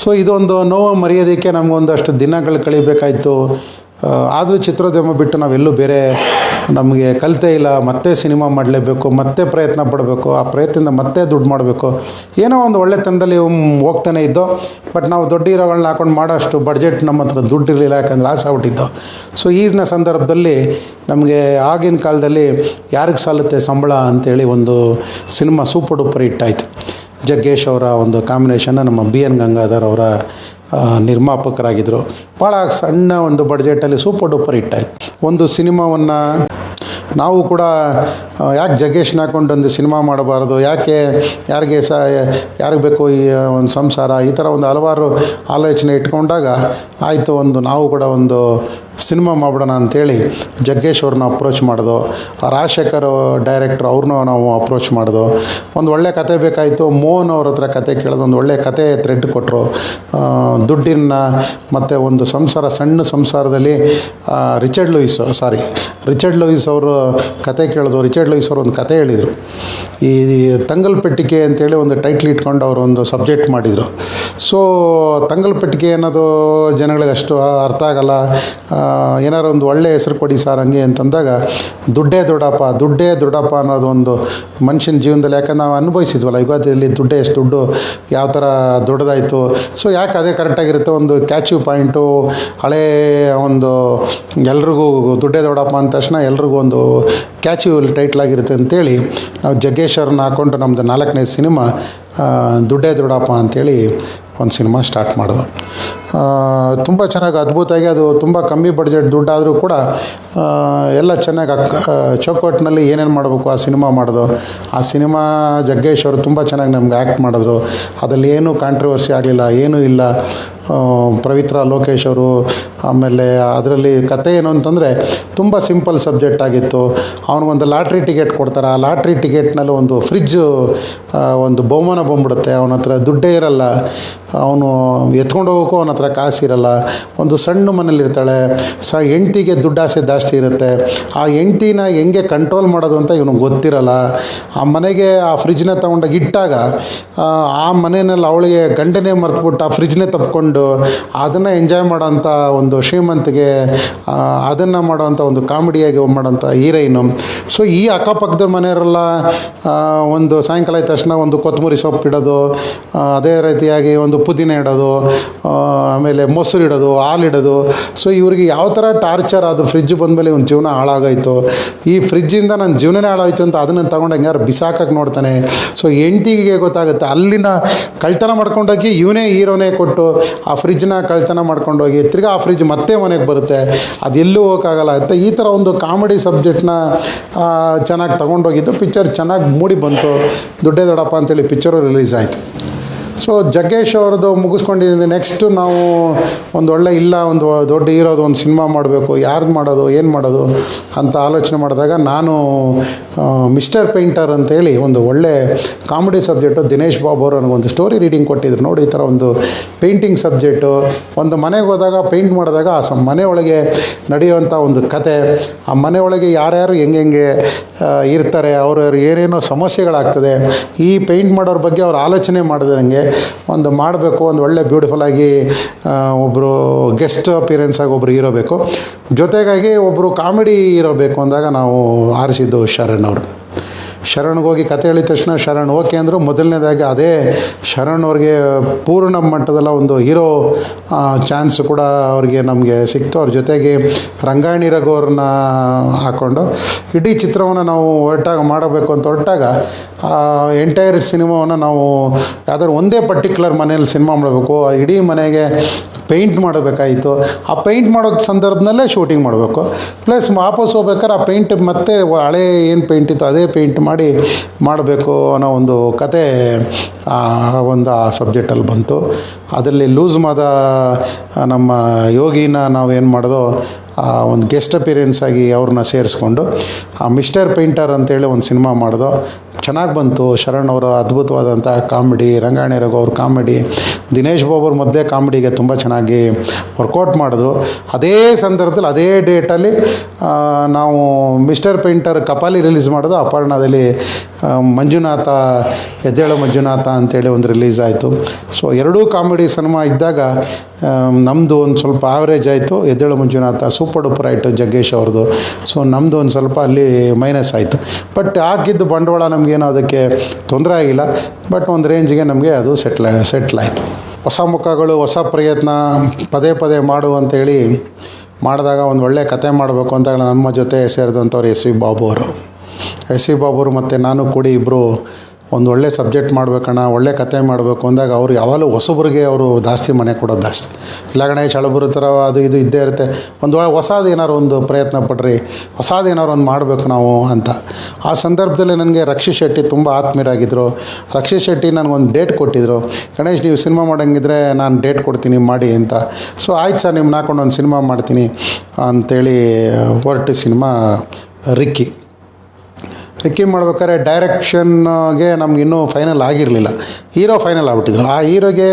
So ಇದೊಂದು ನೋವು ಮರೆಯೋದಕ್ಕೆ ನಮಗೊಂದಷ್ಟು ದಿನಗಳು ಕಳಿಬೇಕಾಯಿತು. ಆದರೂ ಚಿತ್ರೋದ್ಯಮ ಬಿಟ್ಟು ನಾವೆಲ್ಲೂ ಬೇರೆ ನಮಗೆ ಕಲಿತೇ ಇಲ್ಲ. ಮತ್ತೆ ಸಿನಿಮಾ ಮಾಡಲೇಬೇಕು, ಮತ್ತೆ ಪ್ರಯತ್ನ ಪಡಬೇಕು, ಆ ಪ್ರಯತ್ನದಿಂದ ಮತ್ತೆ ದುಡ್ಡು ಮಾಡಬೇಕು, ಏನೋ ಒಂದು ಒಳ್ಳೆತನದಲ್ಲಿ ಹೋಗ್ತಾನೆ ಇದ್ದೋ. ಬಟ್ ನಾವು ದೊಡ್ಡ ಹೀರೋಗಳನ್ನ ಹಾಕೊಂಡು ಮಾಡೋಷ್ಟು ಬಡ್ಜೆಟ್ ನಮ್ಮ ಹತ್ರ ದುಡ್ಡು ಇರಲಿಲ್ಲ, ಯಾಕಂದ್ರೆ ಲಾಸ್ ಆಗ್ಬಿಟ್ಟಿದ್ದು. ಸೊ ಈಗಿನ ಸಂದರ್ಭದಲ್ಲಿ ನಮಗೆ ಆಗಿನ ಕಾಲದಲ್ಲಿ ಯಾರಿಗೆ ಸಾಲುತ್ತೆ ಸಂಬಳ ಅಂಥೇಳಿ ಒಂದು ಸಿನಿಮಾ ಸೂಪರ್ ಡೂಪರ್ ಹಿಟ್ ಆಯಿತು. ಜಗ್ಗೇಶ್ ಅವರ ಒಂದು ಕಾಂಬಿನೇಷನ್ನ ನಮ್ಮ ಬಿ ಎನ್ ಗಂಗಾಧರ್ ಅವರ ನಿರ್ಮಾಪಕರಾಗಿದ್ದರು. ಭಾಳ ಸಣ್ಣ ಒಂದು ಬಡ್ಜೆಟಲ್ಲಿ ಸೂಪರ್ ಡೂಪರ್ ಹಿಟ್ ಆಯಿತು. ಒಂದು ಸಿನಿಮಾವನ್ನು ನಾವು ಕೂಡ ಯಾಕೆ ಜಗ್ಗೇಶ್ನ ಹಾಕೊಂಡು ಒಂದು ಸಿನಿಮಾ ಮಾಡಬಾರ್ದು, ಯಾಕೆ ಯಾರಿಗೆ ಬೇಕು ಈ ಒಂದು ಸಂಸಾರ, ಈ ಥರ ಒಂದು ಹಲವಾರು ಆಲೋಚನೆ ಇಟ್ಕೊಂಡಾಗ ಆಯಿತು ನಾವು ಕೂಡ ಒಂದು ಸಿನಿಮಾ ಮಾಡೋಣ ಅಂಥೇಳಿ ಜಗ್ಗೇಶ್ ಅವ್ರನ್ನ ಅಪ್ರೋಚ್ ಮಾಡೋದು. ರಾಜಶೇಖರ್ ಡೈರೆಕ್ಟ್ರ್ ಅವ್ರನ್ನೂ ನಾವು ಅಪ್ರೋಚ್ ಮಾಡೋದು. ಒಂದು ಒಳ್ಳೆ ಕತೆ ಬೇಕಾಯಿತು. ಮೋಹನ್ ಅವ್ರ ಹತ್ರ ಕತೆ ಕೇಳೋದು, ಒಂದು ಒಳ್ಳೆ ಕತೆ ಥ್ರೆಡ್ ಕೊಟ್ಟರು. ದುಡ್ಡಿನ ಮತ್ತು ಒಂದು ಸಣ್ಣ ಸಂಸಾರದಲ್ಲಿ ರಿಚರ್ಡ್ ಲೂಯಿಸ್ ಅವರು ಕತೆ ಕೇಳಿದ್ರು. ರಿಚರ್ಡ್ ಲೂಯಿಸ್ ಅವರು ಒಂದು ಕತೆ ಹೇಳಿದರು. ಈ ತಂಗಲ್ ಪೆಟ್ಟಿಗೆ ಅಂತೇಳಿ ಒಂದು ಟೈಟ್ಲ್ ಇಟ್ಕೊಂಡು ಅವರು ಒಂದು ಸಬ್ಜೆಕ್ಟ್ ಮಾಡಿದರು. ಸೊ ತಂಗಲ್ ಪೆಟ್ಟಿಗೆ ಅನ್ನೋದು ಜನಗಳಿಗೆ ಅಷ್ಟು ಅರ್ಥ ಆಗಲ್ಲ. ಏನಾರು ಒಂದು ಒಳ್ಳೆ ಹೆಸರು ಕೊಡಿ ಸರ್ ಹಂಗೆ ಅಂತಂದಾಗ ದುಡ್ಡೇ ದೊಡ್ಡಪ್ಪ ಅನ್ನೋದು ಒಂದು ಮನುಷ್ಯನ ಜೀವನದಲ್ಲಿ, ಯಾಕಂದ್ರೆ ನಾವು ಅನುಭವಿಸಿದ್ವಲ್ಲ ಯುಗಾದಿಯಲ್ಲಿ ಎಷ್ಟು ದುಡ್ಡು ಯಾವ ಥರ ದೊಡ್ಡದಾಯಿತು. ಸೊ ಯಾಕೆ ಅದೇ ಕರೆಕ್ಟಾಗಿರುತ್ತೆ, ಒಂದು ಕ್ಯಾಚಿವ್ ಪಾಯಿಂಟು, ಹಳೇ ಒಂದು ಎಲ್ರಿಗೂ ದುಡ್ಡೇ ದೊಡ್ಡಪ್ಪ ಅಂದ ತಕ್ಷಣ ಎಲ್ರಿಗೂ ಒಂದು ಕ್ಯಾಚಿವ್ ಟೈಟ್ಲಾಗಿರುತ್ತೆ ಅಂತೇಳಿ ನಾವು ಜಗ್ಗೇಶ್ ಅವ್ರನ್ನ ಹಾಕ್ಕೊಂಡು ನಮ್ಮದು 4ನೇ ಸಿನಿಮಾ ದುಡ್ಡೇ ದೊಡ್ಡಪ್ಪ ಅಂಥೇಳಿ ಒಂದು ಸಿನಿಮಾ ಸ್ಟಾರ್ಟ್ ಮಾಡೋದು. ತುಂಬ ಚೆನ್ನಾಗಿ ಅದ್ಭುತವಾಗಿ, ಅದು ತುಂಬ ಕಮ್ಮಿ ಬಡ್ಜೆಟ್ ದುಡ್ಡಾದರೂ ಕೂಡ ಎಲ್ಲ ಚೆನ್ನಾಗಿ ಚೌಕಟ್ಟಿನಲ್ಲಿ ಏನೇನು ಮಾಡಬೇಕು ಆ ಸಿನಿಮಾ ಮಾಡೋದು. ಆ ಸಿನಿಮಾ ಜಗ್ಗೇಶ್ ಅವರು ತುಂಬ ಚೆನ್ನಾಗಿ ನಮ್ಗೆ ಆ್ಯಕ್ಟ್ ಮಾಡಿದ್ರು. ಅದರಲ್ಲಿ ಏನೂ ಕಾಂಟ್ರವರ್ಸಿ ಆಗಲಿಲ್ಲ, ಏನೂ ಇಲ್ಲ. ಪವಿತ್ರ ಲೋಕೇಶ್ ಅವರು, ಆಮೇಲೆ ಅದರಲ್ಲಿ ಕತೆ ಏನು ಅಂತಂದರೆ ತುಂಬ ಸಿಂಪಲ್ ಸಬ್ಜೆಕ್ಟ್ ಆಗಿತ್ತು. ಅವನಿಗೊಂದು ಲಾಟ್ರಿ ಟಿಕೆಟ್ ಕೊಡ್ತಾರೆ. ಆ ಲಾಟ್ರಿ ಟಿಕೆಟ್ನಲ್ಲಿ ಒಂದು ಫ್ರಿಜ್ಜು ಒಂದು ಬಹುಮಾನ ಬಂದ್ಬಿಡುತ್ತೆ. ಅವನ ಹತ್ರ ದುಡ್ಡೇ ಇರಲ್ಲ, ಅವನು ಎತ್ಕೊಂಡು ಹೋಗೋಕ್ಕೂ ಅವನ ಹತ್ರ ಕಾಸಿರಲ್ಲ. ಒಂದು ಸಣ್ಣ ಮನೇಲಿರ್ತಾಳೆ, ಹೆಂಡ್ತಿಗೆ ದುಡ್ಡಾಸೆ ಜಾಸ್ತಿ ಇರುತ್ತೆ. ಆ ಹೆಂಡ್ತಿನ ಹೆಂಗೆ ಕಂಟ್ರೋಲ್ ಮಾಡೋದು ಅಂತ ಇವನಿಗೆ ಗೊತ್ತಿರಲ್ಲ. ಆ ಮನೆಗೆ ಆ ಫ್ರಿಜ್ನ ತೊಗೊಂಡೋಗಿ ಇಟ್ಟಾಗ ಆ ಮನೆಯಲ್ಲಿ ಅವಳಿಗೆ ಗಂಡನೇ ಮರೆತುಬಿಟ್ಟು ಆ ಫ್ರಿಜ್ನೇ ತಪ್ಕೊಂಡು ಅದನ್ನು ಎಂಜಾಯ್ ಮಾಡೋಂಥ ಒಂದು ಶ್ರೀಮಂತಿಗೆ ಅದನ್ನು ಮಾಡೋವಂಥ ಒಂದು ಕಾಮಿಡಿಯಾಗಿ ಮಾಡೋಂಥ ಹೀರೋಯಿನು. ಸೊ ಈ ಅಕ್ಕಪಕ್ಕದ ಮನೆಯವರೆಲ್ಲ ಒಂದು ಸಾಯಂಕಾಲ ಆದ ತಕ್ಷಣ ಒಂದು ಕೊತ್ತಂಬರಿ ಸೊಪ್ಪು ಇಡೋದು, ಅದೇ ರೀತಿಯಾಗಿ ಒಂದು ಪುದೀನ ಇಡೋದು, ಆಮೇಲೆ ಮೊಸರು ಇಡೋದು, ಹಾಲು ಇಡೋದು. ಸೊ ಇವ್ರಿಗೆ ಯಾವ ಥರ ಟಾರ್ಚರ್, ಅದು ಫ್ರಿಜ್ ಬಂದಮೇಲೆ ಇವ್ನ ಜೀವನ ಹಾಳಾಗೋಯ್ತು. ಈ ಫ್ರಿಜ್ಜಿಂದ ನನ್ನ ಜೀವನನೇ ಹಾಳಾಯಿತು ಅಂತ ಅದನ್ನು ತಗೊಂಡು ಹೆಂಗಾರು ಬಿಸಾಕಕ್ಕೆ ನೋಡ್ತಾನೆ. ಸೊ ಹೆಂಡ್ತಿಗೆ ಗೊತ್ತಾಗುತ್ತೆ, ಅಲ್ಲಿನ ಕಳ್ತನ ಮಾಡ್ಕೊಂಡೋಗಿ ಇವನೇ ಹೀರೋನೇ ಕೊಟ್ಟು ಆ ಫ್ರಿಜ್ನ ಕಳ್ತನ ಮಾಡ್ಕೊಂಡೋಗಿ ತಿರ್ಗಿ ಆ ಫ್ರಿಜ್ ಮತ್ತೆ ಮನೆಗೆ ಬರುತ್ತೆ, ಅದೆಲ್ಲೂ ಹೋಗೋಕ್ಕಾಗಲ್ಲ ಅಂತ ಈ ಥರ ಒಂದು ಕಾಮಿಡಿ ಸಬ್ಜೆಕ್ಟ್ನ ಚೆನ್ನಾಗಿ ತೊಗೊಂಡೋಗಿದ್ದು. ಪಿಕ್ಚರ್ ಚೆನ್ನಾಗಿ ಮೂಡಿ ಬಂತು. ದುಡ್ಡೇ ದೊಡ್ಡಪ್ಪ ಅಂತೇಳಿ ಪಿಕ್ಚರು ರಿಲೀಸ್ ಆಯಿತು. ಸೊ ಜಗ್ಗೇಶ್ ಅವ್ರದ್ದು ಮುಗಿಸ್ಕೊಂಡಿದ್ದೀನಿ. ನೆಕ್ಸ್ಟು ನಾವು ಒಂದು ದೊಡ್ಡ ಹೀರೋದು ಒಂದು ಸಿನಿಮಾ ಮಾಡಬೇಕು, ಯಾರ್ದು ಮಾಡೋದು, ಏನು ಮಾಡೋದು ಅಂತ ಆಲೋಚನೆ ಮಾಡಿದಾಗ ನಾನು ಮಿಸ್ಟರ್ ಪೇಂಟರ್ ಅಂತೇಳಿ ಒಂದು ಒಳ್ಳೆ ಕಾಮಿಡಿ ಸಬ್ಜೆಕ್ಟು ದಿನೇಶ್ ಬಾಬು ಅವರು ನನಗೊಂದು ಸ್ಟೋರಿ ರೀಡಿಂಗ್ ಕೊಟ್ಟಿದ್ರು. ನೋಡಿ, ಈ ಥರ ಒಂದು ಪೇಂಟಿಂಗ್ ಸಬ್ಜೆಕ್ಟು, ಒಂದು ಮನೆಗೆ ಹೋದಾಗ ಪೇಂಟ್ ಮಾಡಿದಾಗ ಆ ಮನೆ ಒಳಗೆ ನಡೆಯುವಂಥ ಒಂದು ಕತೆ, ಆ ಮನೆ ಒಳಗೆ ಯಾರ್ಯಾರು ಹೆಂಗೆ ಇರ್ತಾರೆ, ಅವ್ರವ್ರು ಏನೇನೋ ಸಮಸ್ಯೆಗಳಾಗ್ತದೆ, ಈ ಪೇಂಟ್ ಮಾಡೋರ ಬಗ್ಗೆ ಅವ್ರು ಆಲೋಚನೆ ಮಾಡಿದಂಗೆ ಒಂದು ಮಾಡಬೇಕು. ಒಂದು ಒಳ್ಳೆ ಬ್ಯೂಟಿಫುಲ್ಲಾಗಿ ಒಬ್ಬರು ಗೆಸ್ಟ್ ಅಪಿಯರೆನ್ಸ್ ಆಗಿ ಒಬ್ಬರು ಹೀರೋ ಬೇಕು, ಜೊತೆಗಾಗಿ ಒಬ್ಬರು ಕಾಮಿಡಿ ಹೀರೋ ಬೇಕು ಅಂದಾಗ ನಾವು ಆರಿಸಿದ್ದು ಶರಣ್ ಅವರು. ಶರಣ್ಗೆ ಹೋಗಿ ಕತೆ ಹೇಳಿದ ತಕ್ಷಣ ಶರಣ್ ಓಕೆ ಅಂದರು. ಮೊದಲನೇದಾಗಿ ಅದೇ ಶರಣ್ ಅವ್ರಿಗೆ ಪೂರ್ಣ ಮಟ್ಟದಲ್ಲ ಒಂದು ಹೀರೋ ಚಾನ್ಸ್ ಕೂಡ ಅವ್ರಿಗೆ ನಮಗೆ ಸಿಕ್ತು. ಅವ್ರ ಜೊತೆಗೆ ರಂಗಾಯಣಿ ರಘು ಅವ್ರನ್ನ ಹಾಕ್ಕೊಂಡು ಇಡೀ ಚಿತ್ರವನ್ನು ನಾವು ಮಾಡಬೇಕು ಅಂತ ಹೊರಟಾಗ ಎಂಟೈರ್ ಸಿನಿಮಾವನ್ನು ನಾವು ಯಾವ್ದಾದ್ರು ಒಂದೇ ಪರ್ಟಿಕ್ಯುಲರ್ ಮನೇಲಿ ಸಿನಿಮಾ ಮಾಡಬೇಕು, ಇಡೀ ಮನೆಗೆ ಪೇಂಟ್ ಮಾಡಬೇಕಾಯಿತು. ಆ ಪೇಂಟ್ ಮಾಡೋ ಸಂದರ್ಭದಲ್ಲೇ ಶೂಟಿಂಗ್ ಮಾಡಬೇಕು. ಪ್ಲಸ್ ವಾಪಸ್ ಹೋಗ್ಬೇಕಾದ್ರೆ ಆ ಪೇಂಟ್ ಮತ್ತೆ ಹಳೆ ಏನು ಪೇಂಟ್ ಇತ್ತು ಅದೇ ಪೇಂಟ್ ಮಾಡಬೇಕು ಅನ್ನೋ ಒಂದು ಕತೆ ಆ ಸಬ್ಜೆಕ್ಟಲ್ಲಿ ಬಂತು. ಅದರಲ್ಲಿ ಲೂಸ್ ಮಾದ ನಮ್ಮ ಯೋಗಿನ ನಾವೇನು ಮಾಡೋದು, ಒಂದು ಗೆಸ್ಟ್ ಅಪಿಯರೆನ್ಸ್ ಆಗಿ ಅವ್ರನ್ನ ಸೇರಿಸ್ಕೊಂಡು ಆ ಮಿಸ್ಟರ್ ಪೇಂಟರ್ ಅಂತೇಳಿ ಒಂದು ಸಿನಿಮಾ ಮಾಡೋದು. ಚೆನ್ನಾಗಿ ಬಂತು. ಶರಣ್ ಅವರ ಅದ್ಭುತವಾದಂಥ ಕಾಮಿಡಿ, ರಂಗಾಯಣ ರಘು ಅವ್ರ ಕಾಮಿಡಿ, ದಿನೇಶ್ ಬಾಬು ಅವ್ರ ಮೊದಲೇ ಕಾಮಿಡಿಗೆ ತುಂಬ ಚೆನ್ನಾಗಿ ವರ್ಕೌಟ್ ಮಾಡಿದ್ರು. ಅದೇ ಸಂದರ್ಭದಲ್ಲಿ ಅದೇ ಡೇಟಲ್ಲಿ ನಾವು ಮಿಸ್ಟರ್ ಪೇಂಟರ್ ಕಪಾಲಿ ರಿಲೀಸ್ ಮಾಡೋದು, ಅಪರ್ಣದಲ್ಲಿ ಮಂಜುನಾಥ, ಎದ್ದೇಳು ಮಂಜುನಾಥ ಅಂತೇಳಿ ಒಂದು ರಿಲೀಸ್ ಆಯಿತು. ಸೊ ಎರಡೂ ಕಾಮಿಡಿ ಸಿನಿಮಾ ಇದ್ದಾಗ ನಮ್ಮದು ಒಂದು ಸ್ವಲ್ಪ ಆವ್ರೇಜ್ ಆಯಿತು. ಎದ್ದೇಳು ಮಂಜುನಾಥ ಸೂಪರ್ ಡೂಪರ್ ಆಯಿತು ಜಗ್ಗೇಶ್ ಅವ್ರದ್ದು. ಸೊ ನಮ್ಮದು ಒಂದು ಸ್ವಲ್ಪ ಅಲ್ಲಿ ಮೈನಸ್ ಆಯಿತು. ಬಟ್ ಹಾಕಿದ್ದು ಬಂಡವಾಳ ನಮಗೇನೋ ಅದಕ್ಕೆ ತೊಂದರೆ ಆಗಿಲ್ಲ. ಬಟ್ ಒಂದು ರೇಂಜಿಗೆ ನಮಗೆ ಅದು ಸೆಟ್ಲ್ ಆಯಿತು. ಹೊಸ ಮುಖಗಳು, ಹೊಸ ಪ್ರಯತ್ನ, ಪದೇ ಪದೇ ಮಾಡು ಅಂತೇಳಿ ಮಾಡಿದಾಗ ಒಂದು ಒಳ್ಳೆಯ ಕತೆ ಮಾಡಬೇಕು ಅಂತ ನಮ್ಮ ಜೊತೆ ಸೇರಿದಂಥವ್ರು ಎಸ್ ವಿ ಬಾಬು ಅವರು ಮತ್ತು ನಾನು ಕೂಡಿ ಇಬ್ಬರು ಒಂದು ಒಳ್ಳೆ ಸಬ್ಜೆಕ್ಟ್ ಮಾಡಬೇಕಣ್ಣ, ಒಳ್ಳೆ ಕತೆ ಮಾಡಬೇಕು ಅಂದಾಗ ಅವರು ಯಾವಾಗಲೂ ಹೊಸಬ್ರಿಗೆ ಅವರು ಜಾಸ್ತಿ ಮನೆ ಕೊಡೋದು ಜಾಸ್ತಿ. ಇಲ್ಲ ಗಣೇಶ್ ಹಳಬರು ಥರ ಅದು ಇದು ಇದ್ದೇ ಇರುತ್ತೆ. ಒಂದು ಹೊಸದು ಏನಾರು ಒಂದು ಪ್ರಯತ್ನ ಪಡ್ರಿ, ಹೊಸದು ಏನಾರು ಒಂದು ಮಾಡಬೇಕು ನಾವು ಅಂತ. ಆ ಸಂದರ್ಭದಲ್ಲಿ ನನಗೆ ರಕ್ಷಿತ್ ಶೆಟ್ಟಿ ತುಂಬ ಆತ್ಮೀಯರಾಗಿದ್ದರು. ರಕ್ಷಿತ್ ಶೆಟ್ಟಿ ನನಗೊಂದು ಡೇಟ್ ಕೊಟ್ಟಿದ್ದರು. ಗಣೇಶ್ ನೀವು ಸಿನಿಮಾ ಮಾಡೋಂಗಿದ್ರೆ ನಾನು ಡೇಟ್ ಕೊಡ್ತೀನಿ ಮಾಡಿ ಅಂತ. ಸೊ ಆಯ್ತು ಸರ್, ನಿಮ್ಮನ್ನ ಹಾಕೊಂಡು ಒಂದು ಸಿನಿಮಾ ಮಾಡ್ತೀನಿ ಅಂಥೇಳಿ ಹೊರಟು ಸಿನಿಮಾ ರಿಕ್ಕಿ ಮಾಡ್ಬೇಕಾದ್ರೆ ಡೈರೆಕ್ಷನ್ಗೆ ನಮಗಿನ್ನೂ ಫೈನಲ್ ಆಗಿರಲಿಲ್ಲ. ಹೀರೋ ಫೈನಲ್ ಆಗಿಬಿಟ್ಟಿದ್ರು. ಆ ಹೀರೋಗೆ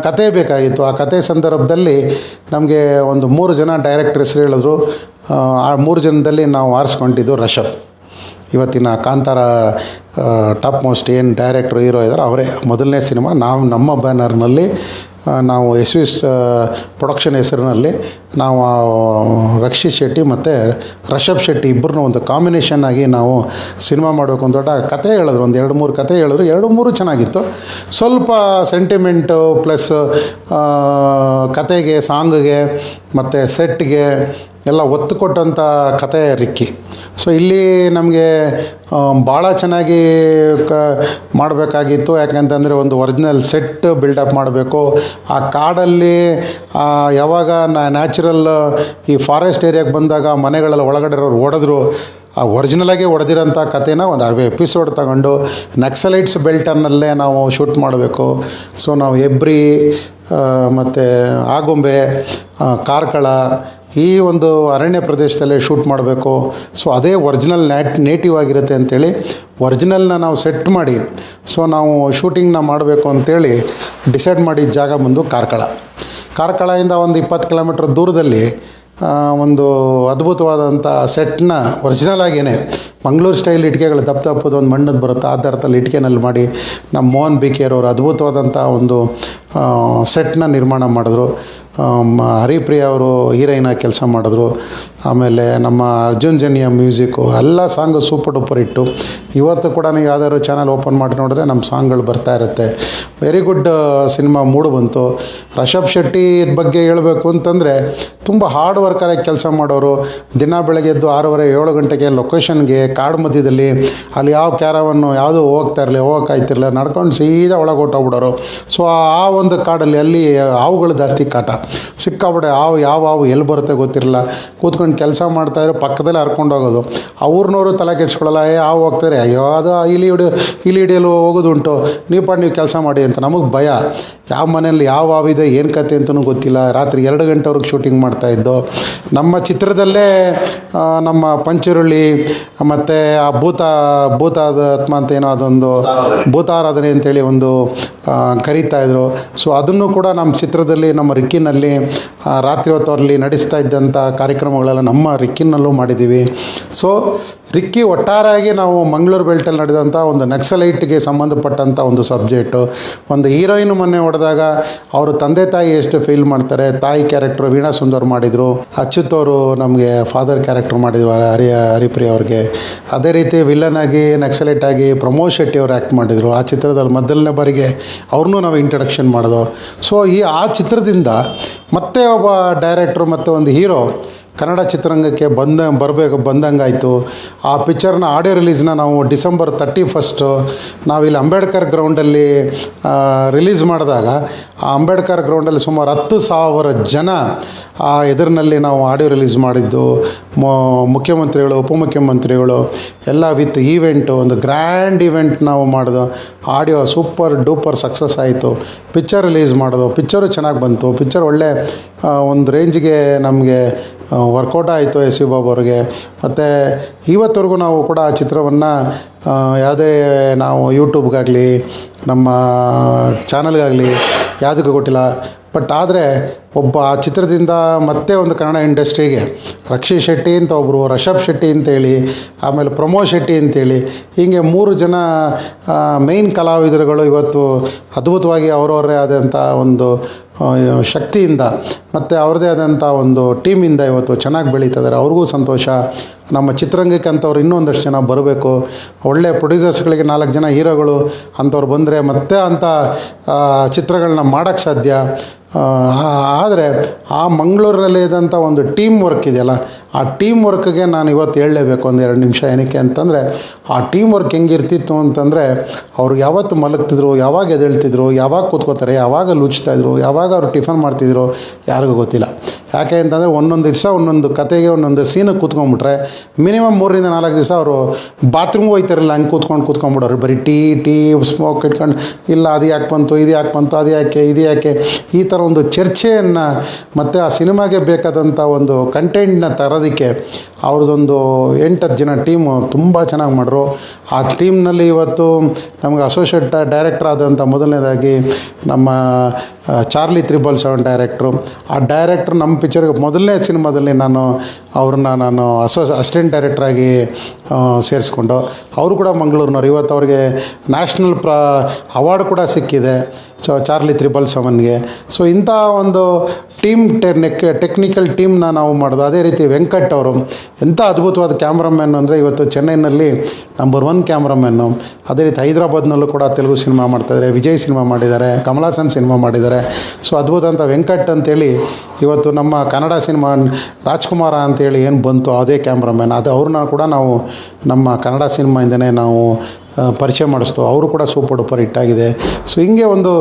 ಕತೆ ಬೇಕಾಗಿತ್ತು. ಆ ಕತೆ ಸಂದರ್ಭದಲ್ಲಿ ನಮಗೆ ಒಂದು 3 ಜನ ಡೈರೆಕ್ಟರ್ ಹೆಸರು ಹೇಳಿದ್ರು. ಆ 3 ಜನದಲ್ಲಿ ನಾವು ಆರಿಸ್ಕೊಂಡಿದ್ದು ರಿಷಬ್. ಇವತ್ತಿನ ಕಾಂತಾರ ಟಾಪ್ ಮೋಸ್ಟ್ ಏನು ಡೈರೆಕ್ಟ್ರು ಹೀರೋ ಇದ್ದಾರೆ ಅವರೇ. ಮೊದಲನೇ ಸಿನಿಮಾ ನಮ್ಮ ಬ್ಯಾನರ್ನಲ್ಲಿ ನಾವು ಎಸ್ ವಿ ಪ್ರೊಡಕ್ಷನ್ ಹೆಸರಿನಲ್ಲಿ ನಾವು ರಕ್ಷಿತ್ ಶೆಟ್ಟಿ ಮತ್ತು ರಿಷಬ್ ಶೆಟ್ಟಿ ಇಬ್ಬರನ್ನೂ ಒಂದು ಕಾಂಬಿನೇಷನ್ ಆಗಿ ನಾವು ಸಿನಿಮಾ ಮಾಡಬೇಕು ಅಂತ ದೊಡ್ಡ ಕತೆ ಹೇಳಿದ್ರು. ಒಂದು 2-3 ಕತೆ ಹೇಳಿದ್ರು. 2-3 ಚೆನ್ನಾಗಿತ್ತು. ಸ್ವಲ್ಪ ಸೆಂಟಿಮೆಂಟು ಪ್ಲಸ್ ಕತೆಗೆ, ಸಾಂಗ್ಗೆ ಮತ್ತು ಸೆಟ್ಗೆ ಎಲ್ಲ ಒತ್ತು ಕೊಟ್ಟಂಥ ಕತೆ ರಿಕ್ಕಿ. ಸೊ ಇಲ್ಲಿ ನಮಗೆ ಭಾಳ ಚೆನ್ನಾಗಿ ಮಾಡಬೇಕಾಗಿತ್ತು. ಯಾಕಂತಂದರೆ ಒಂದು ಒರಿಜಿನಲ್ ಸೆಟ್ ಬಿಲ್ಡಪ್ ಮಾಡಬೇಕು. ಆ ಕಾಡಲ್ಲಿ ಯಾವಾಗ ನ್ಯಾಚುರಲ್ ಈ ಫಾರೆಸ್ಟ್ ಏರಿಯಾಗೆ ಬಂದಾಗ ಮನೆಗಳೆಲ್ಲ ಒಳಗಡೆ ಇರೋರು ಹೊಡೆದ್ರು, ಆ ಒರಿಜಿನಲಾಗಿ ಹೊಡೆದಿರೋಂಥ ಕಥೆನ ಒಂದು ಎಪಿಸೋಡ್ ತಗೊಂಡು ನಕ್ಸಲೈಟ್ಸ್ ಬೆಲ್ಟನ್ನಲ್ಲೇ ನಾವು ಶೂಟ್ ಮಾಡಬೇಕು. ಸೊ ನಾವು ಹೆಬ್ರಿ ಮತ್ತು ಆಗುಂಬೆ, ಕಾರ್ಕಳ ಈ ಒಂದು ಅರಣ್ಯ ಪ್ರದೇಶದಲ್ಲೇ ಶೂಟ್ ಮಾಡಬೇಕು. ಸೊ ಅದೇ ಒರಿಜಿನಲ್ ನೇಟಿವ್ ಆಗಿರುತ್ತೆ ಅಂಥೇಳಿ ಒರಿಜಿನಲ್ನ ನಾವು ಸೆಟ್ ಮಾಡಿ ಸೊ ನಾವು ಶೂಟಿಂಗ್ನ ಮಾಡಬೇಕು ಅಂಥೇಳಿ ಡಿಸೈಡ್ ಮಾಡಿದ ಜಾಗ ಬಂದು ಕಾರ್ಕಳದಿಂದ ಒಂದು 20 ಕಿಲೋಮೀಟ್ರ್ ದೂರದಲ್ಲಿ ಒಂದು ಅದ್ಭುತವಾದಂಥ ಸೆಟ್ನ ಒರಿಜಿನಲ್ ಆಗೇನೆ ಮಂಗಳೂರು ಸ್ಟೈಲ್ ಇಟ್ಟಿಗೆಗಳು ದಪ್ಪದ ಒಂದು ಮಣ್ಣದ್ದು ಬರುತ್ತೆ, ಆ ಥರದಲ್ಲಿ ಇಟ್ಟಿಗೆನಲ್ಲಿ ಮಾಡಿ ನಮ್ಮ ಮೋಹನ್ ಬಿ ಕೆ ಅವರು ಅದ್ಭುತವಾದಂಥ ಒಂದು ಸೆಟ್ನ ನಿರ್ಮಾಣ ಮಾಡಿದ್ರು. ಹರಿಪ್ರಿಯ ಅವರು ಹೀರೋಯಿನ್ ಕೆಲಸ ಮಾಡಿದ್ರು. ಆಮೇಲೆ ನಮ್ಮ ಅರ್ಜುನ್ ಜನ್ಯ ಮ್ಯೂಸಿಕ್ಕು ಎಲ್ಲ ಸಾಂಗು ಸೂಪರ್ ಡೂಪರ್ ಹಿಟ್ಟು. ಇವತ್ತು ಕೂಡ ನೀವು ಯಾವ್ದಾದ್ರು ಚಾನಲ್ ಓಪನ್ ಮಾಡಿ ನೋಡಿದ್ರೆ ನಮ್ಮ ಸಾಂಗ್ಗಳು ಬರ್ತಾ ಇರುತ್ತೆ. ವೆರಿ ಗುಡ್ ಸಿನಿಮಾ ಮೂಡು ಬಂತು. ರಿಷಬ್ ಶೆಟ್ಟಿ ಬಗ್ಗೆ ಹೇಳಬೇಕು ಅಂತಂದರೆ ತುಂಬ ಹಾರ್ಡ್ ವರ್ಕರಾಗಿ ಕೆಲಸ ಮಾಡೋರು. ದಿನ ಬೆಳಗ್ಗೆ ಎದ್ದು 6:30-7 ಗಂಟೆಗೆ ಲೊಕೇಶನ್ಗೆ ಕಾಡು ಮಧ್ಯದಲ್ಲಿ ಅಲ್ಲಿ ಯಾವ ಕ್ಯಾರವನ್ನು ಯಾವುದೂ ಹೋಗೋಕ್ಕಾಯ್ತಿರಲಿಲ್ಲ, ನಡ್ಕೊಂಡು ಸೀದಾ ಒಳಗೆ ಹೊಟ್ಟೋಗ್ಬಿಡೋರು. ಸೊ ಆ ಒಂದು ಕಾಡಲ್ಲಿ ಅಲ್ಲಿ ಹಾವುಗಳು ಜಾಸ್ತಿ ಕಾಟ ಸಿಕ್ಕಾಬಿಡೆ. ಯಾವ ಎಲ್ಲಿ ಬರುತ್ತೆ ಗೊತ್ತಿರಲ್ಲ. ಕೂತ್ಕೊಂಡು ಕೆಲಸ ಮಾಡ್ತಾಯಿದ್ರೆ ಪಕ್ಕದಲ್ಲೇ ಹರ್ಕೊಂಡು ಹೋಗೋದು. ಅವ್ರನ್ನವರು ತಲೆ ಕೆಡ್ಸ್ಕೊಳ್ಳಲ್ಲ. ಹಾವು ಹೋಗ್ತಾರೆ, ಅಯ್ಯೋ ಅದು ಇಲ್ಲಿ ಹಿಡಿಯಲು ಹೋಗೋದುಂಟು, ನೀವು ಕೆಲಸ ಮಾಡಿ ಅಂತ. ನಮಗೆ ಭಯ. ಯಾವ ಮನೆಯಲ್ಲಿ ಯಾವ ಹಾವಿದೆ ಏನು ಕತೆ ಅಂತಲೂ ಗೊತ್ತಿಲ್ಲ. ರಾತ್ರಿ 2 ಗಂಟೆವರೆಗೆ ಶೂಟಿಂಗ್ ಮಾಡ್ತಾಯಿದ್ದು. ನಮ್ಮ ಚಿತ್ರದಲ್ಲೇ ನಮ್ಮ ಪಂಚುರುಳಿ ಮತ್ತು ಆ ಭೂತಾತ್ಮ ಅಂತ ಏನೋ ಅದೊಂದು ಭೂತಾರಾಧನೆ ಅಂತೇಳಿ ಒಂದು ಕರೀತಾಯಿದ್ರು. ಸೊ ಅದನ್ನು ಕೂಡ ನಮ್ಮ ಚಿತ್ರದಲ್ಲಿ ನಮ್ಮ ರಿಕ್ಕಿನಲ್ಲಿ ರಾತ್ರಿ ಹೊತ್ತವರಲ್ಲಿ ನಡೆಸ್ತಾ ಇದ್ದಂಥ ಕಾರ್ಯಕ್ರಮಗಳೆಲ್ಲ ನಮ್ಮ ರಿಕ್ಕಿನಲ್ಲೂ ಮಾಡಿದ್ದೀವಿ. ಸೊ ರಿಕ್ಕಿ ಒಟ್ಟಾರೆಯಾಗಿ ನಾವು ಮಂಗಳೂರು ಬೆಲ್ಟಲ್ಲಿ ನಡೆದಂಥ ಒಂದು ನಕ್ಸಲೈಟ್ಗೆ ಸಂಬಂಧಪಟ್ಟಂಥ ಒಂದು ಸಬ್ಜೆಕ್ಟು. ಒಂದು ಹೀರೋಯಿನ್ ಮೊನ್ನೆ ಹೊಡೆದಾಗ ಅವರು ತಂದೆ ತಾಯಿ ಎಷ್ಟು ಫೀಲ್ ಮಾಡ್ತಾರೆ. ತಾಯಿ ಕ್ಯಾರೆಕ್ಟ್ರು ವೀಣಾ ಸುಂದರ್ ಮಾಡಿದರು. ಅಚ್ಯುತ್ ಅವರು ನಮಗೆ ಫಾದರ್ ಕ್ಯಾರೆಕ್ಟ್ರ್ ಮಾಡಿದರು ಹರಿಪ್ರಿಯ ಅವ್ರಿಗೆ. ಅದೇ ರೀತಿ ವಿಲನ್ ಆಗಿ ನಕ್ಸಲೈಟ್ ಆಗಿ ಪ್ರಮೋದ್ ಶೆಟ್ಟಿ ಅವರು ಆ್ಯಕ್ಟ್ ಮಾಡಿದರು. ಆ ಚಿತ್ರದಲ್ಲಿ ಮೊದಲನೇ ಬಾರಿಗೆ ಅವ್ರನ್ನೂ ನಾವು ಇಂಟ್ರಡಕ್ಷನ್ ಮಾಡಿದೋ. ಸೊ ಆ ಚಿತ್ರದಿಂದ ಮತ್ತೆ ಒಬ್ಬ ಡೈರೆಕ್ಟ್ರು ಮತ್ತು ಒಂದು ಹೀರೋ ಕನ್ನಡ ಚಿತ್ರರಂಗಕ್ಕೆ ಬಂದಂಗಾಯಿತು. ಆ ಪಿಕ್ಚರ್ನ ಆಡಿಯೋ ರಿಲೀಸ್ನ ನಾವು ಡಿಸೆಂಬರ್ 31 ನಾವಿಲ್ಲಿ ಅಂಬೇಡ್ಕರ್ ಗ್ರೌಂಡಲ್ಲಿ ರಿಲೀಸ್ ಮಾಡಿದಾಗ ಆ ಅಂಬೇಡ್ಕರ್ ಗ್ರೌಂಡಲ್ಲಿ ಸುಮಾರು 10,000 ಜನ ಆ ಎದುರಿನಲ್ಲಿ ನಾವು ಆಡಿಯೋ ರಿಲೀಸ್ ಮಾಡಿದ್ದು. ಮುಖ್ಯಮಂತ್ರಿಗಳು, ಉಪಮುಖ್ಯಮಂತ್ರಿಗಳು ಎಲ್ಲ ವಿತ್ ಈವೆಂಟು, ಒಂದು ಗ್ರ್ಯಾಂಡ್ ಈವೆಂಟ್ ನಾವು ಮಾಡಿದೋ. ಆಡಿಯೋ ಸೂಪರ್ ಡೂಪರ್ ಸಕ್ಸಸ್ ಆಯಿತು. ಪಿಕ್ಚರ್ ರಿಲೀಸ್ ಮಾಡೋದು. ಪಿಕ್ಚರು ಚೆನ್ನಾಗಿ ಬಂತು. ಪಿಕ್ಚರ್ ಒಳ್ಳೆ ಒಂದು ರೇಂಜಿಗೆ ನಮಗೆ ವರ್ಕೌಟ್ ಆಯಿತು ಎಸ್ ವಿ ಬಾಬು ಅವ್ರಿಗೆ. ಮತ್ತು ಇವತ್ತವರೆಗೂ ನಾವು ಕೂಡ ಆ ಚಿತ್ರವನ್ನು ಯಾವುದೇ ನಾವು ಯೂಟ್ಯೂಬ್ಗಾಗಲಿ ನಮ್ಮ ಚಾನಲ್ಗಾಗಲಿ ಯಾವುದಕ್ಕೂ ಕೊಟ್ಟಿಲ್ಲ. ಬಟ್ ಆದರೆ ಒಬ್ಬ ಆ ಚಿತ್ರದಿಂದ ಮತ್ತೆ ಒಂದು ಕನ್ನಡ ಇಂಡಸ್ಟ್ರಿಗೆ ರಕ್ಷಿತ್ ಶೆಟ್ಟಿ ಅಂತ ಒಬ್ಬರು, ರಿಷಬ್ ಶೆಟ್ಟಿ ಅಂತೇಳಿ, ಆಮೇಲೆ ಪ್ರಮೋದ್ ಶೆಟ್ಟಿ ಅಂತೇಳಿ, ಹೀಗೆ 3 ಜನ ಮೇಯ್ನ್ ಕಲಾವಿದರುಗಳು ಇವತ್ತು ಅದ್ಭುತವಾಗಿ ಅವರವರೇ ಆದಂಥ ಒಂದು ಶಕ್ತಿಯಿಂದ ಮತ್ತು ಅವ್ರದ್ದೇ ಆದಂಥ ಒಂದು ಟೀಮಿಂದ ಇವತ್ತು ಚೆನ್ನಾಗಿ ಬೆಳೀತಿದ್ದಾರೆ. ಅವ್ರಿಗೂ ಸಂತೋಷ. ನಮ್ಮ ಚಿತ್ರರಂಗಕ್ಕೆ ಅಂಥವ್ರು ಇನ್ನೊಂದಷ್ಟು ಜನ ಬರಬೇಕು. ಒಳ್ಳೆಯ ಪ್ರೊಡ್ಯೂಸರ್ಸ್ಗಳಿಗೆ 4 ಜನ ಹೀರೋಗಳು ಅಂಥವ್ರು ಬಂದರೆ ಮತ್ತೆ ಅಂಥ ಚಿತ್ರಗಳನ್ನ ಮಾಡೋಕ್ಕೆ ಸಾಧ್ಯ. ಆದರೆ ಆ ಮಂಗಳೂರಿನಲ್ಲಿ ಇದ್ದಂಥ ಒಂದು ಟೀಮ್ ವರ್ಕ್ ಇದೆಯಲ್ಲ, ಆ ಟೀಮ್ ವರ್ಕ್ಗೆ ನಾನು ಇವತ್ತು ಹೇಳಲೇಬೇಕು ಒಂದು 2 ನಿಮಿಷ. ಏನಕ್ಕೆ ಅಂತಂದರೆ ಆ ಟೀಮ್ ವರ್ಕ್ ಹೆಂಗಿರ್ತಿತ್ತು ಅಂತಂದರೆ, ಅವ್ರು ಯಾವತ್ತು ಮಲಗ್ತಿದ್ರು, ಯಾವಾಗ ಎದ್ದೇಳ್ತಿದ್ರು, ಯಾವಾಗ ಕೂತ್ಕೋತಾರೆ, ಯಾವಾಗ ಲುಚ್ತಾಯಿದ್ರು, ಯಾವಾಗ ಅವರು ಟಿಫನ್ ಮಾಡ್ತಿದ್ರು ಯಾರಿಗೂ ಗೊತ್ತಿಲ್ಲ. ಯಾಕೆ ಅಂತಂದರೆ ಒಂದೊಂದು ದಿವಸ ಒಂದೊಂದು ಕತೆಗೆ ಒಂದೊಂದು ಸೀನಿಗೆ ಕೂತ್ಕೊಂಡ್ಬಿಟ್ರೆ ಮಿನಿಮಮ್ 3 ರಿಂದ 4 ದಿವಸ ಅವರು ಬಾತ್ರೂಮ್ಗೆ ಹೋಗ್ತಾರಲ್ಲ, ಹಂಗೆ ಕೂತ್ಕೊಂಡ್ಬಿಡೋರು. ಬರೀ ಟೀ ಸ್ಮೋಕ್ ಇಟ್ಕೊಂಡು, ಇಲ್ಲ ಅದು ಯಾಕೆ ಬಂತು, ಇದು ಯಾಕೆ ಬಂತು, ಅದು ಯಾಕೆ, ಇದು ಯಾಕೆ, ಈ ಥರ ಒಂದು ಚರ್ಚೆಯನ್ನು ಮತ್ತು ಆ ಸಿನಿಮಾಗೆ ಬೇಕಾದಂಥ ಒಂದು ಕಂಟೆಂಟ್ನ ತರೋದಕ್ಕೆ ಅವ್ರದ್ದೊಂದು 8-10 ಜನ ಟೀಮು ತುಂಬ ಚೆನ್ನಾಗಿ ಮಾಡಿದ್ರು. ಆ ಟೀಮ್ನಲ್ಲಿ ಇವತ್ತು ನಮಗೆ ಅಸೋಸಿಯೇಟ್ ಡೈರೆಕ್ಟರ್ ಆದಂಥ ಮೊದಲನೇದಾಗಿ ನಮ್ಮ ಚಾರ್ಲಿ 777 ಡೈರೆಕ್ಟ್ರು. ಆ ಡೈರೆಕ್ಟ್ರು ನಮ್ಮ ಪಿಕ್ಚರ್ಗೆ ಮೊದಲನೇ ಸಿನಿಮಾದಲ್ಲಿ ನಾನು ಅಸಿಸ್ಟೆಂಟ್ ಡೈರೆಕ್ಟ್ರಾಗಿ ಸೇರಿಸ್ಕೊಂಡು, ಅವರು ಕೂಡ ಮಂಗಳೂರಿನವ್ರು. ಇವತ್ತು ಅವ್ರಿಗೆ ನ್ಯಾಷನಲ್ ಅವಾರ್ಡ್ ಕೂಡ ಸಿಕ್ಕಿದೆ ಚಾರ್ಲಿ 777ಗೆ. ಸೊ ಇಂಥ ಒಂದು ಟೀಮ್ ಟೆಕ್ನಿಕಲ್ ಟೀಮ್ನ ನಾವು ಮಾಡೋದು. ಅದೇ ರೀತಿ ವೆಂಕಟ್ ಅವರು ಎಂಥ ಅದ್ಭುತವಾದ ಕ್ಯಾಮ್ರಾಮ್ಯಾನ್ ಅಂದರೆ ಇವತ್ತು ಚೆನ್ನೈನಲ್ಲಿ ನಂಬರ್ 1 ಕ್ಯಾಮ್ರಾಮ್ಯಾನು. ಅದೇ ರೀತಿ ಹೈದರಾಬಾದ್ನಲ್ಲೂ ಕೂಡ ತೆಲುಗು ಸಿನಿಮಾ ಮಾಡ್ತಾಯಿದ್ದಾರೆ, ವಿಜಯ್ ಸಿನಿಮಾ ಮಾಡಿದ್ದಾರೆ, ಕಮಲ್ ಹಾಸನ್ ಸಿನಿಮಾ ಮಾಡಿದ್ದಾರೆ. ಸೊ ಅದ್ಭುತ ಅಂತ ವೆಂಕಟ್ ಅಂತೇಳಿ ಇವತ್ತು ನಮ್ಮ ಕನ್ನಡ ಸಿನಿಮಾ ರಾಜ್ಕುಮಾರ ಅಂತೇಳಿ ಏನು ಬಂತು ಅದೇ ಕ್ಯಾಮ್ರಾಮ್ಯಾನ್, ಅದು ಅವ್ರನ್ನ ಕೂಡ ನಾವು ನಮ್ಮ ಕನ್ನಡ ಸಿನಿಮಾಯಿಂದನೇ ನಾವು ಪರಿಚಯ ಮಾಡಿಸ್ತು. ಅವರು ಕೂಡ ಸೂಪರ್ ಡೂಪರ್ ಹಿಟ್ಟಾಗಿದೆ. ಸೊ ಹಿಂಗೆ ಒಂದು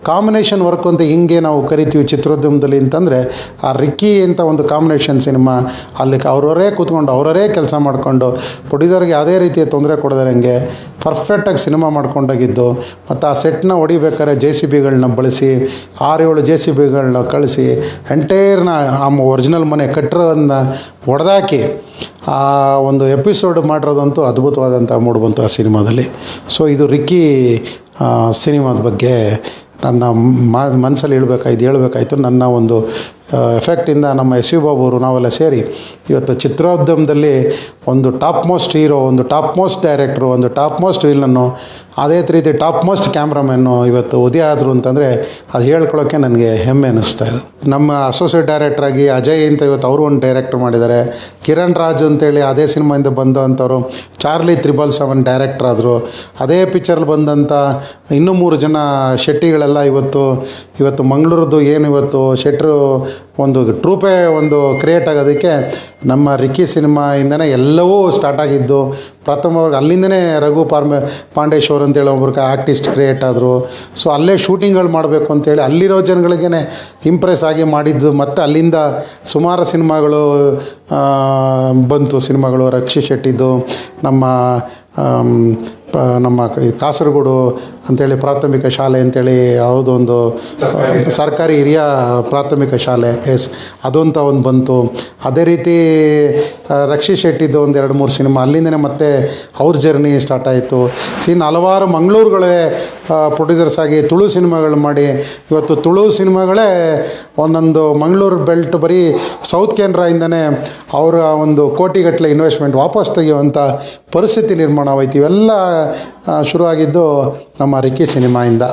ಕಾಂಬಿನೇಷನ್ ವರ್ಕ್ ಅಂತ ಹಿಂಗೆ ನಾವು ಕರಿತೀವಿ ಚಿತ್ರೋದ್ಯಮದಲ್ಲಿ ಅಂತಂದರೆ, ಆ ರಿಕ್ಕಿ ಅಂತ ಒಂದು ಕಾಂಬಿನೇಷನ್ ಸಿನಿಮಾ, ಅಲ್ಲಿ ಅವರವರೇ ಕೂತ್ಕೊಂಡು ಅವರವರೇ ಕೆಲಸ ಮಾಡಿಕೊಂಡು ಪ್ರೊಡ್ಯೂಸರ್ಗೆ ಯಾವುದೇ ರೀತಿಯ ತೊಂದರೆ ಕೊಡದಂಗೆ ಪರ್ಫೆಕ್ಟಾಗಿ ಸಿನಿಮಾ ಮಾಡ್ಕೊಂಡೋಗಿದ್ದು. ಮತ್ತು ಆ ಸೆಟ್ನ ಹೊಡಿಬೇಕಾದ್ರೆ JCBಗಳನ್ನ ಬಳಸಿ 6-7 JCBಗಳನ್ನ ಕಳಿಸಿ ಎಂಟೈರ್ನ ಆ ಒರಿಜಿನಲ್ ಮನೆ ಕಟ್ಟಿರೋದನ್ನ ಹೊಡೆದಾಕಿ ಆ ಒಂದು ಎಪಿಸೋಡ್ ಮಾಡಿರೋದಂತೂ ಅದ್ಭುತವಾದಂಥ ಮೂಡ್ ಬಂತು ಆ ಸಿನಿಮಾದಲ್ಲಿ. ಸೊ ಇದು ರಿಕ್ಕಿ ಸಿನಿಮಾದ ಬಗ್ಗೆ ನನ್ನ ಮನಸ್ಸಲ್ಲಿ ಹೇಳಬೇಕಾಯ್ತು. ನನ್ನ ಒಂದು ಎಫೆಕ್ಟಿಂದ ನಮ್ಮ ಎಸ್ ವಿ ಬಾಬು ಅವರು ನಾವೆಲ್ಲ ಸೇರಿ ಇವತ್ತು ಚಿತ್ರೋದ್ಯಮದಲ್ಲಿ ಒಂದು ಟಾಪ್ ಮೋಸ್ಟ್ ಹೀರೋ, ಒಂದು ಟಾಪ್ ಮೋಸ್ಟ್ ಡೈರೆಕ್ಟ್ರು, ಒಂದು ಟಾಪ್ ಮೋಸ್ಟ್ ವಿಲನ್ನು, ಅದೇ ರೀತಿ ಟಾಪ್ ಮೋಸ್ಟ್ ಕ್ಯಾಮ್ರಾಮ್ಯಾನು ಇವತ್ತು ಉದಯ ಆದರು ಅಂತಂದರೆ ಅದು ಹೇಳ್ಕೊಳ್ಳೋಕ್ಕೆ ನನಗೆ ಹೆಮ್ಮೆ ಅನ್ನಿಸ್ತಾ ಇದೆ. ನಮ್ಮ ಅಸೋಸಿಯೇಟ್ ಡೈರೆಕ್ಟ್ರಾಗಿ ಅಜಯ್ ಅಂತ ಇವತ್ತು ಅವರು ಒಂದು ಡೈರೆಕ್ಟ್ರ್ ಮಾಡಿದ್ದಾರೆ. ಕಿರಣ್ ರಾಜ್ ಅಂತೇಳಿ ಅದೇ ಸಿನಿಮಾಯಿಂದ ಬಂದಂಥವ್ರು ಚಾರ್ಲಿ 777 ಡೈರೆಕ್ಟ್ರ್ ಆದರು. ಅದೇ ಪಿಕ್ಚರಲ್ಲಿ ಬಂದಂಥ ಇನ್ನೂ 3 ಜನ ಶೆಟ್ಟಿಗಳೆಲ್ಲ ಇವತ್ತು ಮಂಗಳೂರದ್ದು ಏನು ಇವತ್ತು ಶೆಟ್ರು ಒಂದು ಟ್ರೂಪೇ ಒಂದು ಕ್ರಿಯೇಟ್ ಆಗೋದಕ್ಕೆ ನಮ್ಮ ರಿಕ್ಕಿ ಸಿನಿಮಾಯಿಂದನೇ ಎಲ್ಲವೂ ಸ್ಟಾರ್ಟ್ ಆಗಿದ್ದು. ಪ್ರಥಮವಾಗಿ ಅಲ್ಲಿಂದನೇ ರಘು ಪಾಂಡೇಶ್ವರ್ ಅಂತೇಳಿ ಒಬ್ರು ಆರ್ಟಿಸ್ಟ್ ಕ್ರಿಯೇಟ್ ಆದರು. ಸೊ ಅಲ್ಲೇ ಶೂಟಿಂಗ್ಗಳು ಮಾಡಬೇಕು ಅಂತೇಳಿ ಅಲ್ಲಿರೋ ಜನಗಳಿಗೇ ಇಂಪ್ರೆಸ್ ಆಗಿ ಮಾಡಿದ್ದು. ಮತ್ತು ಅಲ್ಲಿಂದ ಸುಮಾರು ಸಿನಿಮಾಗಳು ಬಂತು. ರಕ್ಷಿತ್ ಶೆಟ್ಟಿದ್ದು, ನಮ್ಮ ಕಾಸರಗೋಡು ಅಂಥೇಳಿ ಪ್ರಾಥಮಿಕ ಶಾಲೆ ಅಂತೇಳಿ ಯಾವುದೊಂದು ಸರ್ಕಾರಿ ಹಿರಿಯ ಪ್ರಾಥಮಿಕ ಶಾಲೆ ಅದೊಂಥ ಒಂದು ಬಂತು. ಅದೇ ರೀತಿ ರಕ್ಷಿತ್ ಶೆಟ್ಟಿದ್ದು ಒಂದು 2-3 ಸಿನಿಮಾ ಅಲ್ಲಿಂದನೇ ಮತ್ತೆ ಅವ್ರ ಜರ್ನಿ ಸ್ಟಾರ್ಟ್ ಆಯಿತು. ಹಲವಾರು ಮಂಗಳೂರುಗಳೇ ಪ್ರೊಡ್ಯೂಸರ್ಸ್ ಆಗಿ ತುಳು ಸಿನಿಮಾಗಳು ಮಾಡಿ ಇವತ್ತು ತುಳು ಸಿನಿಮಾಗಳೇ ಒಂದೊಂದು ಮಂಗಳೂರು ಬೆಲ್ಟ್ ಬರೀ ಸೌತ್ ಕೆನರಾಯಿಂದನೇ ಅವರ ಒಂದು ಕೋಟಿಗಟ್ಟಲೆ ಇನ್ವೆಸ್ಟ್ಮೆಂಟ್ ವಾಪಸ್ ತೆಗೆಯುವಂಥ ಪರಿಸ್ಥಿತಿ ನಿರ್ಮಾಣವಾಯಿತು. ಇವೆಲ್ಲ ಶುರುವಾಗಿದ್ದು ನಮ್ಮ ರಿಕ್ಕಿ ಸಿನಿಮಾಯಿಂದ.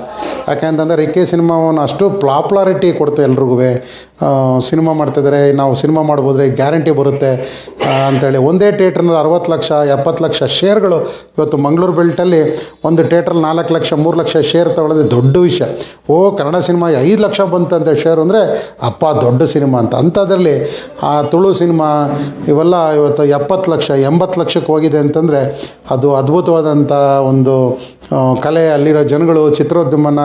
ಯಾಕೆಂತಂದರೆ ರಿಕ್ಕಿ ಸಿನಿಮಾವನ್ನು ಅಷ್ಟು ಪಾಪ್ಯುಲಾರಿಟಿ ಕೊಡ್ತು ಎಲ್ರಿಗೂ. ಸಿನಿಮಾ ಮಾಡ್ತಿದ್ದಾರೆ, ನಾವು ಸಿನಿಮಾ ಮಾಡ್ಬೋದ್ರೆ ಗ್ಯಾರಂಟಿ ಬರುತ್ತೆ ಅಂಥೇಳಿ ಒಂದೇ ಥಿಯೇಟ್ರ್ನಲ್ಲಿ 60 ಲಕ್ಷ 70 ಲಕ್ಷ ಶೇರ್ಗಳು ಇವತ್ತು ಮಂಗಳೂರು ಬೆಲ್ಟಲ್ಲಿ ಒಂದು ಥಿಯೇಟ್ರಲ್ಲಿ 4 ಲಕ್ಷ 3 ಲಕ್ಷ ಶೇರ್ ತಗೊಳ್ಳೋದು ದೊಡ್ಡ ವಿಷಯ. ಕನ್ನಡ ಸಿನಿಮಾ 5 ಲಕ್ಷ ಬಂತಂತೆ ಶೇರ್ ಅಂದರೆ ದೊಡ್ಡ ಸಿನಿಮಾ ಅಂತ. ಅಂಥದ್ರಲ್ಲಿ ಆ ತುಳು ಸಿನಿಮಾ ಇವೆಲ್ಲ ಇವತ್ತು 70 ಲಕ್ಷ 80 ಲಕ್ಷಕ್ಕೆ ಹೋಗಿದೆ ಅಂತಂದರೆ ಅದು ಅದ್ಭುತವಾದಂಥ ಒಂದು ಕಲೆ. ಅಲ್ಲಿರೋ ಜನಗಳು ಚಿತ್ರೋದ್ಯಮನ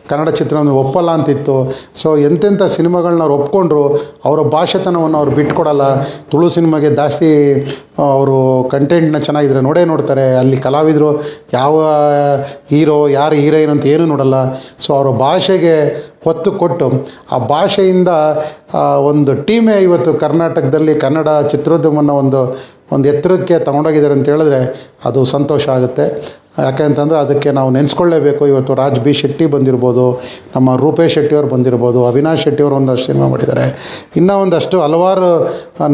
ಕನ್ನಡ ಚಿತ್ರವನ್ನು ಒಪ್ಪಲ್ಲ ಅಂತಿತ್ತು. ಸೊ ಎಂತೆಂಥ ಸಿನಿಮಾಗಳನ್ನ ಅವ್ರು ಒಪ್ಕೊಂಡ್ರು. ಅವರ ಭಾಷೆತನವನ್ನು ಅವ್ರು ಬಿಟ್ಕೊಡಲ್ಲ. ತುಳು ಸಿನಿಮಾಗೆ ಜಾಸ್ತಿ ಅವರು ಕಂಟೆಂಟ್ನ ಚೆನ್ನಾಗಿದ್ರೆ ನೋಡ್ತಾರೆ. ಅಲ್ಲಿ ಕಲಾವಿದರು ಯಾವ ಹೀರೋ ಯಾರು ಹೀರೋಯಿನ್ ಅಂತ ಏನೂ ನೋಡಲ್ಲ. ಸೊ ಅವರ ಭಾಷೆಗೆ ಒತ್ತು ಕೊಟ್ಟು ಆ ಭಾಷೆಯಿಂದ ಒಂದು ಟೀಮೇ ಇವತ್ತು ಕರ್ನಾಟಕದಲ್ಲಿ ಕನ್ನಡ ಚಿತ್ರೋದ್ಯಮನ ಒಂದು ಎತ್ತರಕ್ಕೆ ತಗೊಂಡೋಗಿದ್ದಾರೆ ಅಂತ ಹೇಳಿದ್ರೆ ಅದು ಸಂತೋಷ ಆಗುತ್ತೆ. ಯಾಕೆಂತಂದರೆ ಅದಕ್ಕೆ ನಾವು ನೆನೆಸ್ಕೊಳ್ಳೇಬೇಕು. ಇವತ್ತು ರಾಜ್ ಬಿ ಶೆಟ್ಟಿ ಬಂದಿರ್ಬೋದು, ನಮ್ಮ ರೂಪೇಶ್ ಶೆಟ್ಟಿಯವರು ಬಂದಿರ್ಬೋದು, ಅವಿನಾಶ್ ಶೆಟ್ಟಿಯವರು ಒಂದಷ್ಟು ಸಿನಿಮಾ ಮಾಡಿದ್ದಾರೆ. ಇನ್ನೂ ಒಂದಷ್ಟು ಹಲವಾರು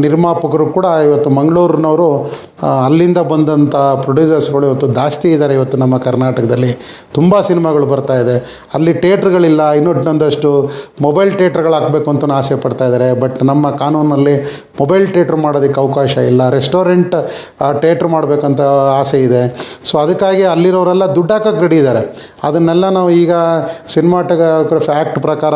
ನಿರ್ಮಾಪಕರು ಕೂಡ ಇವತ್ತು ಮಂಗಳೂರಿನವರು, ಅಲ್ಲಿಂದ ಬಂದಂಥ ಪ್ರೊಡ್ಯೂಸರ್ಸ್ಗಳು ಇವತ್ತು ಜಾಸ್ತಿ ಇದ್ದಾರೆ. ಇವತ್ತು ನಮ್ಮ ಕರ್ನಾಟಕದಲ್ಲಿ ತುಂಬ ಸಿನಿಮಾಗಳು ಬರ್ತಾಯಿದೆ. ಅಲ್ಲಿ ಥಿಯೇಟ್ರ್ಗಳಿಲ್ಲ, ಇನ್ನೊಂದಷ್ಟು ಮೊಬೈಲ್ ಥಿಯೇಟ್ರ್ಗಳು ಹಾಕಬೇಕು ಅಂತ ಆಸೆ ಪಡ್ತಾ ಇದ್ದಾರೆ. ಬಟ್ ನಮ್ಮ ಕಾನೂನಲ್ಲಿ ಮೊಬೈಲ್ ಥಿಯೇಟ್ರ್ ಮಾಡೋದಕ್ಕೆ ಅವಕಾಶ ಇಲ್ಲ. ರೆಸ್ಟೋರೆಂಟ್ ಥಿಯೇಟ್ರ್ ಮಾಡಬೇಕಂತ ಆಸೆ ಇದೆ. ಸೊ ಅದಕ್ಕಾಗಿ ಅಲ್ಲಿರೋರೆಲ್ಲ ದುಡ್ಡು ಹಾಕೋಕ್ಕೆ ರೆಡಿ ಇದ್ದಾರೆ. ಅದನ್ನೆಲ್ಲ ನಾವು ಈಗ ಸಿನಿಮಾಟೋಗ್ರಫಿ ಆ್ಯಕ್ಟ್ ಪ್ರಕಾರ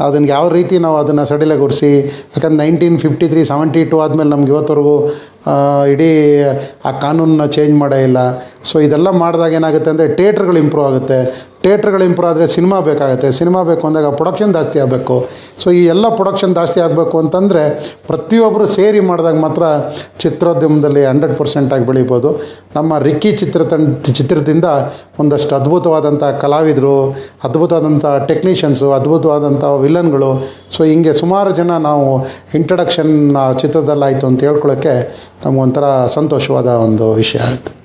ಅದನ್ನು ಯಾವ ರೀತಿ ನಾವು ಅದನ್ನು ಸಡಿಲಗೊಳಿಸಿ, ಯಾಕಂದ್ರೆ 1953 72 ಆದಮೇಲೆ ನಮ್ಗೆ ಇವತ್ತವರೆಗೂ ಇಡೀ ಆ ಕಾನೂನನ್ನ ಚೇಂಜ್ ಮಾಡೇ ಇಲ್ಲ. ಸೊ ಇದೆಲ್ಲ ಮಾಡಿದಾಗ ಏನಾಗುತ್ತೆ ಅಂದರೆ ಥಿಯೇಟ್ರ್ಗಳು ಇಂಪ್ರೂವ್ ಆಗುತ್ತೆ. ಥಿಯೇಟ್ರ್ಗಳು ಇಂಪ್ರೂವ್ ಆದರೆ ಸಿನಿಮಾ ಬೇಕಾಗುತ್ತೆ. ಸಿನಿಮಾ ಬೇಕು ಅಂದಾಗ ಪ್ರೊಡಕ್ಷನ್ ಜಾಸ್ತಿ ಆಗಬೇಕು. ಸೊ ಈ ಎಲ್ಲ ಪ್ರೊಡಕ್ಷನ್ ಜಾಸ್ತಿ ಆಗಬೇಕು ಅಂತಂದರೆ ಪ್ರತಿಯೊಬ್ಬರು ಸೇರಿ ಮಾಡಿದಾಗ ಮಾತ್ರ ಚಿತ್ರೋದ್ಯಮದಲ್ಲಿ 100% ಆಗಿ ಬೆಳಿಬೋದು. ನಮ್ಮ ರಿಕ್ಕಿ ಚಿತ್ರದಿಂದ ಒಂದಷ್ಟು ಅದ್ಭುತವಾದಂಥ ಕಲಾವಿದರು, ಅದ್ಭುತವಾದಂಥ ಟೆಕ್ನಿಷಿಯನ್ಸು, ಅದ್ಭುತವಾದಂಥ ವಿಲನ್ಗಳು, ಸೊ ಹಿಂಗೆ ಸುಮಾರು ಜನ ನಾವು ಇಂಟ್ರಡಕ್ಷನ್ ಚಿತ್ರದಲ್ಲಾಯಿತು ಅಂತ ಹೇಳ್ಕೊಳ್ಳೋಕ್ಕೆ ನಮಗೊಂಥರ ಸಂತೋಷವಾದ ಒಂದು ವಿಷಯ ಆಯಿತು.